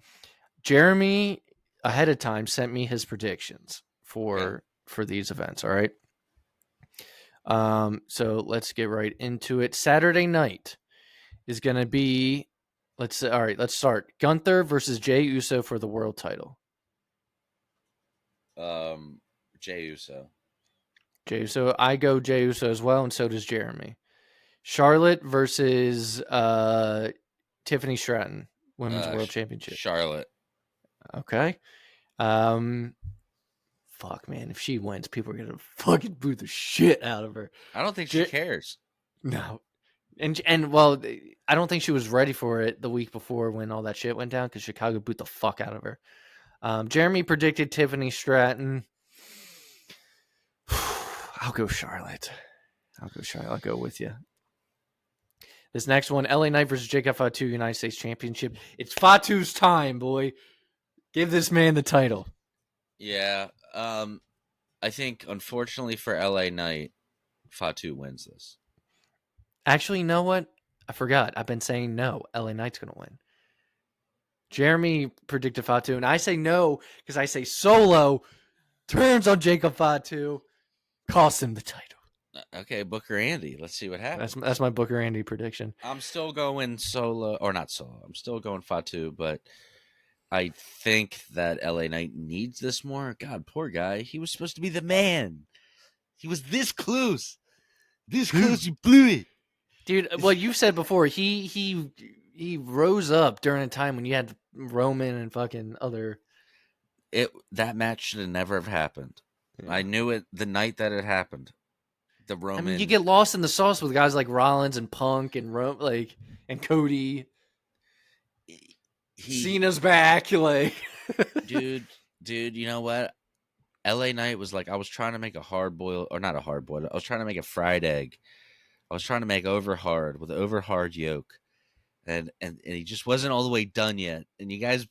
Jeremy ahead of time sent me his predictions for these events. All right. So let's get right into it. Saturday night is going to be, let's start. Gunther versus Jey Uso for the world title. Jey Uso. Jey Uso. I go Jey Uso as well, and so does Jeremy. Charlotte versus Tiffany Stratton, Women's World Championship. Charlotte. Okay. Fuck, man. If she wins, people are gonna fucking boo the shit out of her. I don't think she cares. No. And well, I don't think she was ready for it the week before when all that shit went down because Chicago booed the fuck out of her. Jeremy predicted Tiffany Stratton. I'll go Charlotte. I'll go with you. This next one, LA Knight versus Jacob Fatu, United States Championship. It's Fatu's time, boy. Give this man the title. Yeah. I think, unfortunately for LA Knight, Fatu wins this. Actually, you know what? I forgot. I've been saying no. LA Knight's going to win. Jeremy predicted Fatu, and I say no because I say Solo turns on Jacob Fatu, costs him the title. Okay, Booker Andy. Let's see what happens. That's my Booker Andy prediction. I'm still going Solo, or not Solo. I'm still going Fatu, but I think that LA Knight needs this more. God, poor guy. He was supposed to be the man. He was this close. This close, you blew it. Dude, well, you said before, he rose up during a time when you had Roman and fucking other... That match should have never have happened. Yeah. I knew it the night that it happened. The Roman... I mean, you get lost in the sauce with guys like Rollins and Punk and and Cody. Cena's back, like... dude, you know what? LA Knight was like, I was trying to make a hard-boiled... Or not a hard-boiled. I was trying to make a fried egg. I was trying to make over-hard with over-hard yolk. And he just wasn't all the way done yet. And you guys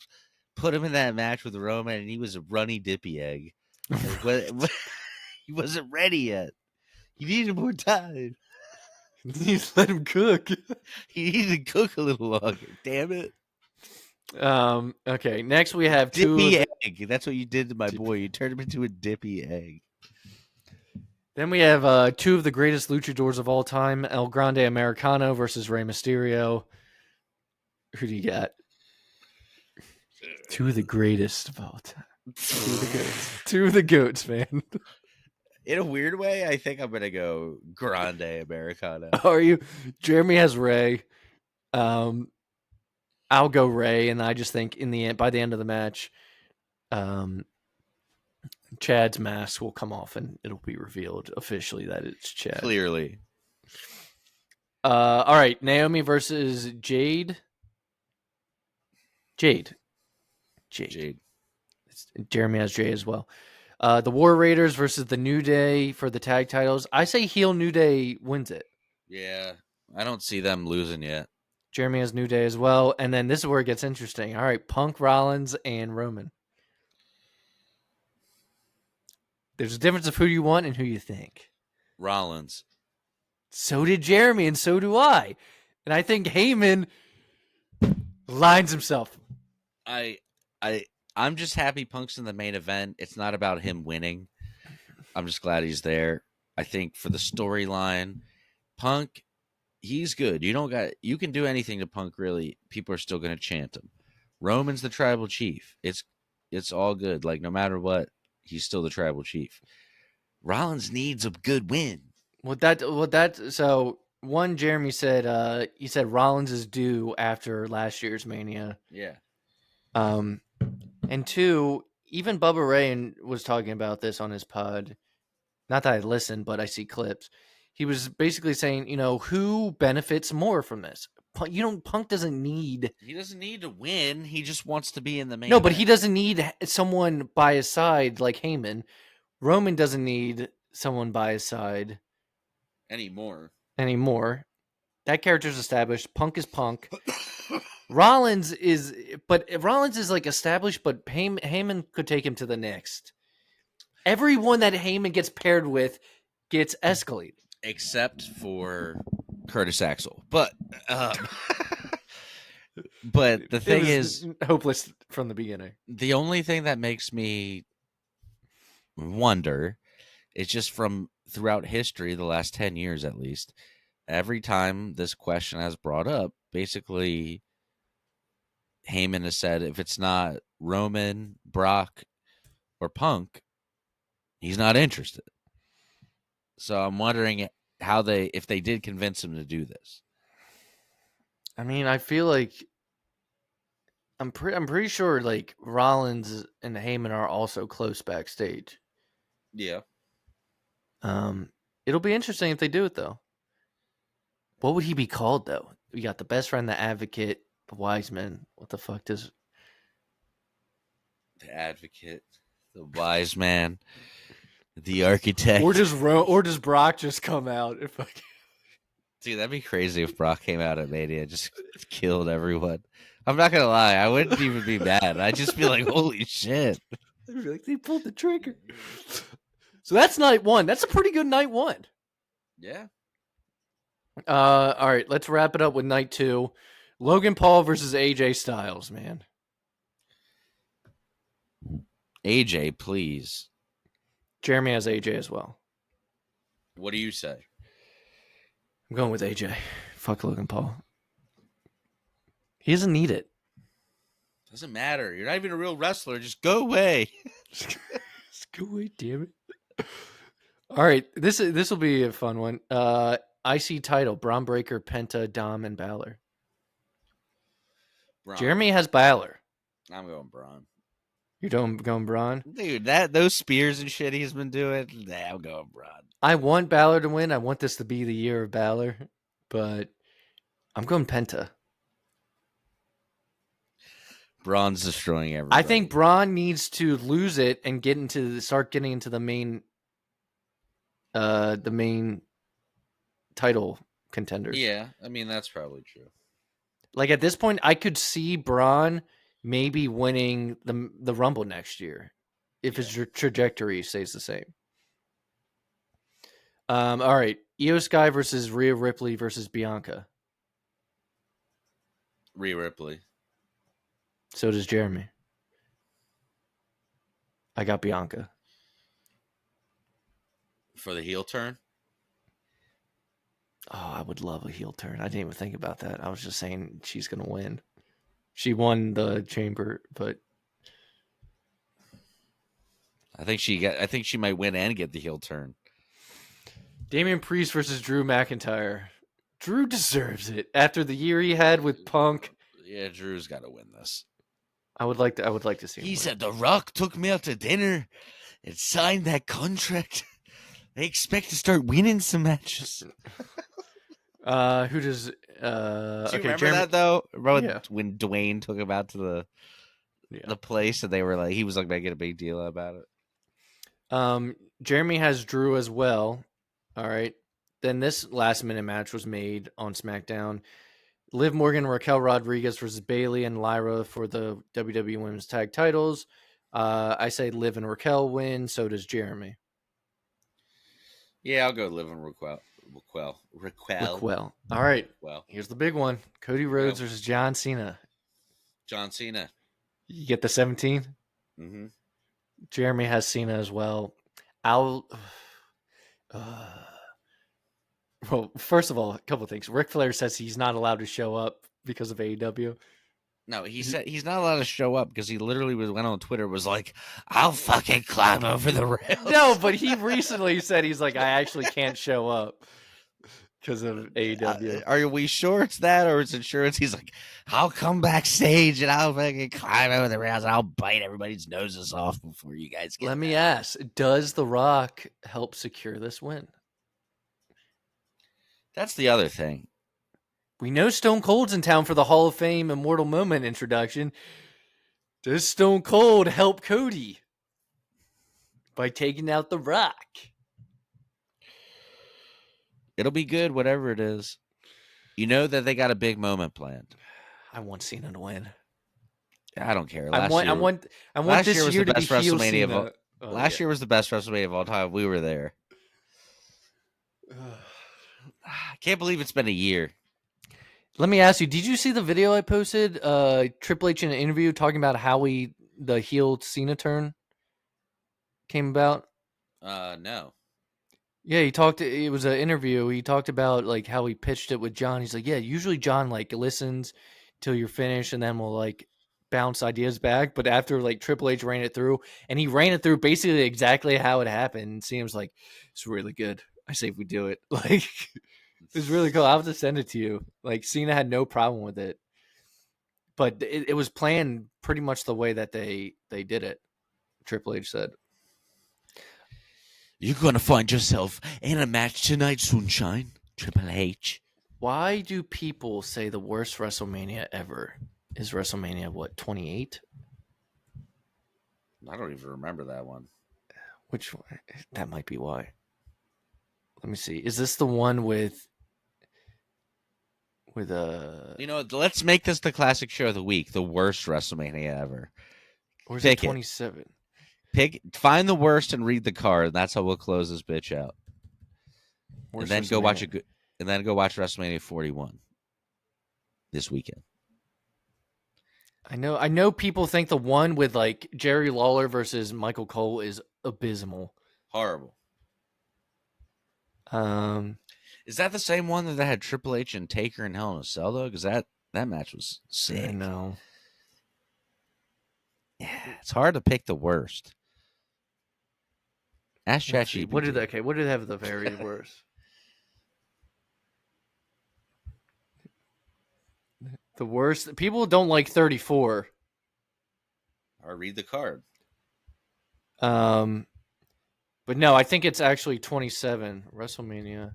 put him in that match with Roman, and he was a runny, dippy egg. He wasn't ready yet. He needed more time. You just let him cook. He needed to cook a little longer. Damn it. Okay, next we have dippy egg. That's what you did to my boy. You turned him into a dippy egg. Then we have two of the greatest luchadors of all time, El Grande Americano versus Rey Mysterio. Who do you got? Two of the greatest of all time. Two of the goats, man. In a weird way, I think I'm going to go Grande Americano. Are you? Jeremy has Rey. I'll go Rey, and I just think by the end of the match, Chad's mask will come off, and it'll be revealed officially that it's Chad. Clearly. All right, Naomi versus Jade. Jade. Jeremy has Jade as well. The War Raiders versus the New Day for the tag titles. I say heel New Day wins it. Yeah, I don't see them losing yet. Jeremy has New Day as well. And then this is where it gets interesting. All right, Punk, Rollins, and Roman. There's a difference of who you want and who you think. Rollins. So did Jeremy, and so do I. And I think Heyman lines himself. I'm just happy Punk's in the main event. It's not about him winning. I'm just glad he's there. I think for the storyline, Punk, he's good. You can do anything to Punk, really. People are still going to chant him. Roman's the tribal chief. It's all good. Like, no matter what, he's still the tribal chief. Rollins needs a good win. So one, Jeremy said, he said Rollins is due after last year's Mania. Yeah. And two, even Bubba Ray was talking about this on his pod. Not that I listen, but I see clips. He was basically saying, who benefits more from this? Punk doesn't need. He doesn't need to win. He just wants to be in the main No, but event. he doesn't need someone by his side like Heyman. Roman doesn't need someone by his side Anymore. That character's established. Punk is Punk. Rollins is like established, but Heyman could take him to the next. Everyone that Heyman gets paired with gets escalated. Except for Curtis Axel. But but the thing is hopeless from the beginning. The only thing that makes me wonder is just from throughout history, the last 10 years at least, every time this question has brought up, basically Heyman has said if it's not Roman, Brock, or Punk, he's not interested. So I'm wondering if they did convince him to do this. I mean, I feel like I'm pretty sure like Rollins and Heyman are also close backstage. Yeah. It'll be interesting if they do it though. What would he be called though? We got the best friend, the advocate, the wise man. What the fuck does the advocate, the wise man, the architect, or does Brock just come out? Dude, that'd be crazy if Brock came out at Mania, just killed everyone. I'm not gonna lie, I wouldn't even be mad. I'd just be like, "Holy shit!" I'd be like, they pulled the trigger. So that's night one. That's a pretty good night one. Yeah. All right, let's wrap it up with night two. Logan Paul versus AJ Styles, man. AJ, please. Jeremy has AJ as well. What do you say? I'm going with AJ. Fuck Logan Paul. He doesn't need it. Doesn't matter. You're not even a real wrestler. Just go away. Just go away, damn it. All right, this will be a fun one. IC title: Braun Breaker, Penta, Dom, and Balor. Braun. Jeremy has Balor. I'm going Braun. You're going Braun? Dude, those spears and shit he's been doing, I'm going Braun. I want Balor to win. I want this to be the year of Balor, but I'm going Penta. Braun's destroying everybody. I think Braun needs to lose it and start getting into the main title contenders. Yeah, I mean that's probably true. Like at this point, I could see Braun maybe winning the Rumble next year if his trajectory stays the same. All right, Io Sky versus Rhea Ripley versus Bianca. Rhea Ripley. So does Jeremy. I got Bianca. For the heel turn? Oh, I would love a heel turn. I didn't even think about that. I was just saying she's going to win. She won the chamber, but I think she might win and get the heel turn. Damian Priest versus Drew McIntyre. Drew deserves it after the year he had with Punk. Yeah, Drew's got to win this. I would like to see him. He said The Rock took me out to dinner and signed that contract. They expect to start winning some matches. Who does? Do you remember that though? Remember when Dwayne took him out to the place and they were like, he was like making a big deal about it. Jeremy has Drew as well. All right. Then this last minute match was made on SmackDown. Liv Morgan, Raquel Rodriguez versus Bayley and Lyra for the WWE Women's Tag Titles. I say Liv and Raquel win. So does Jeremy. Yeah, I'll go Liv and Raquel. All right. Well, here's the big one: Cody Rhodes versus John Cena. John Cena. You get the 17. Mm-hmm. Jeremy has Cena as well. Well, first of all, a couple of things. Ric Flair says he's not allowed to show up because of AEW. No, he said he's not allowed to show up because he literally went on Twitter was like, "I'll fucking climb over the rails." No, but he recently said he's like, I actually can't show up because of AEW. Are we sure it's that, or is it sure it's he's like, I'll come backstage and I'll fucking climb over the rails and I'll bite everybody's noses off before you guys get Let me there. ask, does The Rock help secure this win? That's the other thing. We know Stone Cold's in town for the Hall of Fame Immortal Moment introduction. Does Stone Cold help Cody by taking out The Rock? It'll be good, whatever it is. You know that they got a big moment planned. I want Cena to win. I don't care. I want last this year was year the to be best heel WrestleMania of all. Cena. Last year was the best WrestleMania of all time. We were there. I can't believe it's been a year. Let me ask you, did you see the video I posted? Triple H in an interview talking about how the heel Cena turn came about? No. Yeah, it was an interview. He talked about like how he pitched it with John. He's like, yeah, usually John like listens till you're finished and then we'll like bounce ideas back. But after like Triple H ran it through, and he ran it through basically exactly how it happened. It seems like it's really good. I say if we do it. Like it's really cool. I'll have to send it to you. Like Cena had no problem with it. But it was planned pretty much the way that they did it, Triple H said. You're going to find yourself in a match tonight, Sunshine. Triple H. Why do people say the worst WrestleMania ever is WrestleMania, what, 28? I don't even remember that one. Which one? That might be why. Let me see. Is this the one with You know, let's make this the classic show of the week, the worst WrestleMania ever. or is Pick it 27? Find the worst and read the card. That's how we'll close this bitch out. Worst and then go watch WrestleMania. and then go watch WrestleMania 41 this weekend. I know people think the one with like Jerry Lawler versus Michael Cole is abysmal. Horrible. Um Is that the same one that had Triple H and Taker and Hell in a Cell though? Because that match was sick. I know. Yeah, it's hard to pick the worst. Ask ChatGPT. What did they have the very worst? The worst. People don't like 34. Or read the card. But no, I think it's actually 27. WrestleMania.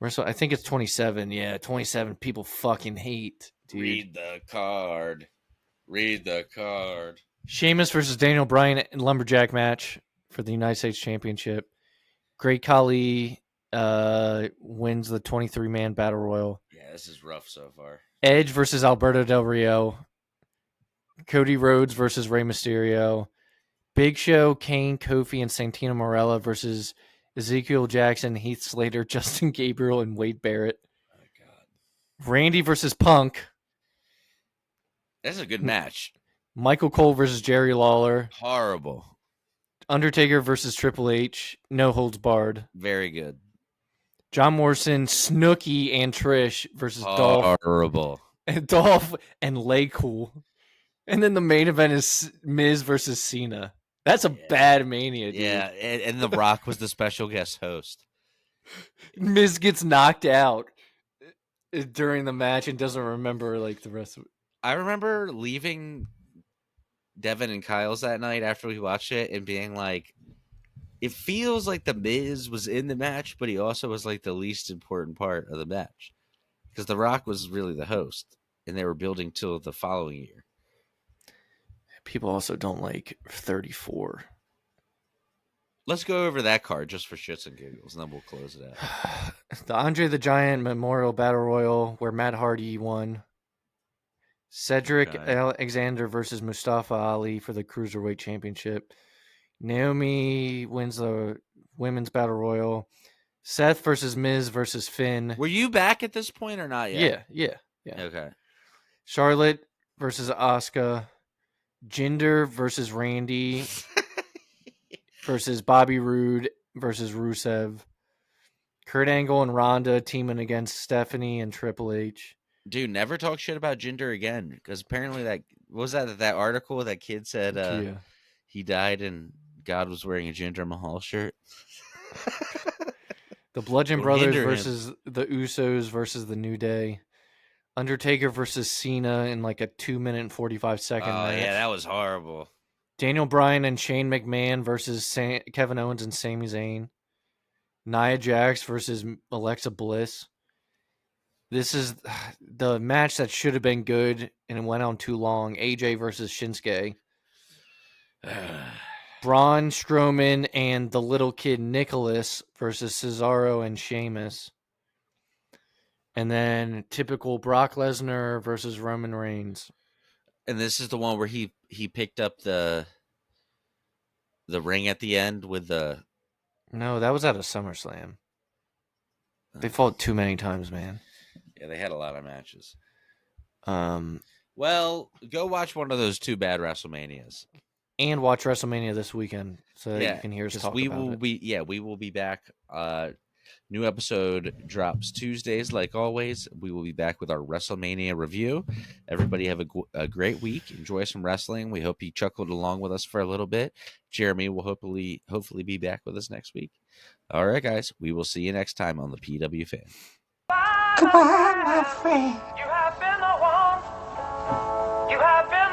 I think it's 27. Yeah, 27. People fucking hate. Dude. Read the card. Read the card. Sheamus versus Daniel Bryan in lumberjack match for the United States Championship. Great Khali wins the 23-man battle royal. Yeah, this is rough so far. Edge versus Alberto Del Rio. Cody Rhodes versus Rey Mysterio. Big Show, Kane, Kofi, and Santino Marella versus Ezekiel Jackson, Heath Slater, Justin Gabriel, and Wade Barrett. Oh, God. Randy versus Punk. That's a good match. Michael Cole versus Jerry Lawler. Horrible. Undertaker versus Triple H. No holds barred. Very good. John Morrison, Snooki, and Trish versus Dolph. Horrible. And Dolph and Lay Cool. And then the main event is Miz versus Cena. That's a bad Mania, dude. Yeah, and The Rock was the special guest host. Miz gets knocked out during the match and doesn't remember like the rest of it. I remember leaving Devin and Kyle's that night after we watched it and being like, it feels like The Miz was in the match, but he also was like the least important part of the match. Because The Rock was really the host, and they were building till the following year. People also don't like 34. Let's go over that card just for shits and giggles, and then we'll close it out. The Andre the Giant Memorial Battle Royal, where Matt Hardy won. Cedric Alexander versus Mustafa Ali for the Cruiserweight Championship. Naomi wins the Women's Battle Royal. Seth versus Miz versus Finn. Were you back at this point or not yet? Yeah. Okay. Charlotte versus Asuka. Jinder versus Randy versus Bobby Roode versus Rusev. Kurt Angle and Ronda teaming against Stephanie and Triple H. Dude, never talk shit about Jinder again, because apparently that article that kid said he died and God was wearing a Jinder Mahal shirt. The Bludgeon It'll Brothers hinder him. versus the Usos versus the New Day. Undertaker versus Cena in like a 2-minute and 45-second match. Yeah, that was horrible. Daniel Bryan and Shane McMahon versus Kevin Owens and Sami Zayn. Nia Jax versus Alexa Bliss. This is the match that should have been good and it went on too long. AJ versus Shinsuke. Braun Strowman and the little kid Nicholas versus Cesaro and Sheamus. And then typical Brock Lesnar versus Roman Reigns. And this is the one where he picked up the ring at the end with the... No, that was at a SummerSlam. They fought too many times, man. Yeah, they had a lot of matches. Well, go watch one of those 2 bad WrestleManias. And watch WrestleMania this weekend so that you can hear us talk about it. We will be back. New episode drops Tuesdays, like always. We will be back with our WrestleMania review. Everybody have a great week. Enjoy some wrestling. We hope you chuckled along with us for a little bit. Jeremy will hopefully be back with us next week. All right, guys. We will see you next time on the PW Fan. Goodbye, my friend. You have been the one. You have been